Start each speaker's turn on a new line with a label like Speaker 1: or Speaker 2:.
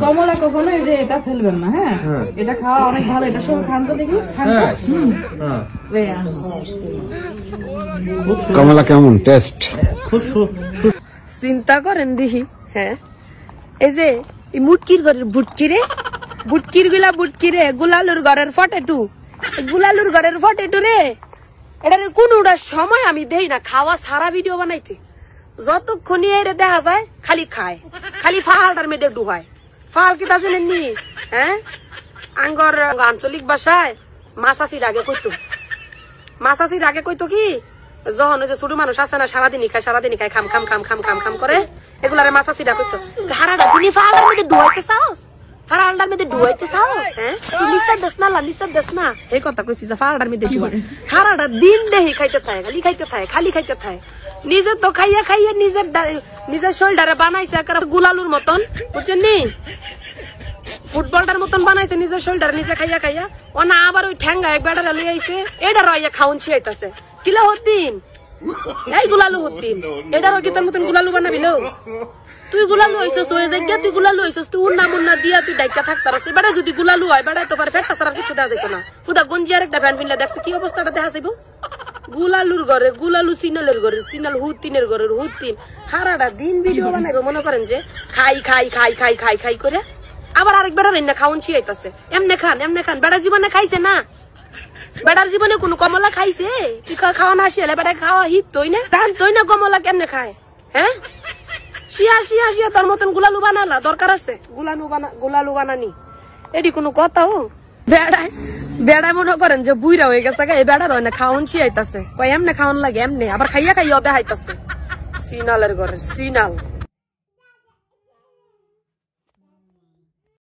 Speaker 1: কমলা কখনো এই যে এটা ফেলবেন না, হ্যাঁ এটা খাওয়া অনেক ভালো, এটা সব খান তো দেখি।
Speaker 2: কমলা কেমন টেস্ট?
Speaker 3: চিন্তা করেন দিহি। হ্যাঁ এই যে মুটকির ঘরের বুটকির গুলা বুটকিরে গুলালুর ঘরের ফটেটু, গুলালুর ঘরের ফটেটু রে, এটার কোনটা সময় আমি দেই না খাওয়া সারা ভিডিও বানাইতে। যতক্ষণ এর দেখা যায় খালি খায়, খালি ফালটার মেয়েদের ডুবায়। ফাল কি তা জানেননি? হ্যাঁ আঙ্গর আঞ্চলিক ভাষায় মাছাচির আগে কইতো কি, যখন ওই যে ছোট মানুষ আছে না সারাদিনই খায় খাম খাম খাম খাম খাম খাম করে, এগুলারে মাছাচিরা কইতো। ঘাড়াটা তুমি ফালটার মধ্যে ডুবাইতে চাও, ফালটার মধ্যে ডুবাইতে চাও, হ্যাঁ তুই নিস্তার দেস না এই কথা কইছি যে ফালটার মধ্যে ডুবা। হারাটা দিন দেহি খাইতে থাকে, খালি খাইতে থাকে। নিজে তো খাইয়া নিজের শোল্ডারে বানাইছে গুলালুর মতন, বুঝছেন নি? ফুটবলটার মতন বানাইছে নিজের শোল্ডার, নিজে খাইয়া ও না আবার ওই ঠ্যাঙ্গা এক বেড়া লই আইছে, এটা রইয়া খাউন ছিয়াইতাছে। কিলা হদ্দিন এই গুলালু হদ্দিন, এটা রই কি তোর মতন গুলালু বানাবি লো? তুই গুলালু হইছস ওই জায়গা, তুই গুলালু হইছস, তুই উন্না মুন্না দিয়া তুই ডাইকা থাকতার আছে। বেড়া যদি গুলালু হয় বেড়া তো পারে ফেটটা ছাড়া কিছু দেওয়া যেত না। খুদা গঞ্জিয়ার একটা ফ্যান ফিনলে দেখছে কি অবস্থাটা দেখা যাইব। গুলালুর ঘরে গুলালু, সিনালের ঘরে সিনাল, হুতিনের ঘরের হুতিন। হারাটা দিন ভিডিও বানাইবো মনে করেন যে খাই করে, আবার আরেক বেড়া রান্না খাওন ছিয়াইতাছে। এমনে খান বেড়া জীবনে খাইছে না? বেড়ার জীবনে কোনো কমলা খাইছে? তুই খাওয়া না শিয়ালে বেড়া খাওয়া হিত তৈ না, ধান তৈ না কমলা কেমনে খায়? হ্যাঁ শিয়া তোর মতন গুলালু বানালা দরকার আছে? গুলালু বানানি এটি কোনো কথা? ও বেড়ায় মনে করেন যে বুইরা হয়ে গেছে, এই বেড়ার হয় না খাওন ছিয়াইতাছে। এমনে খাওয়ান লাগে এমনে, আবার খাইয়া দেখাইতাছে। সিনালের ঘরে সিনাল।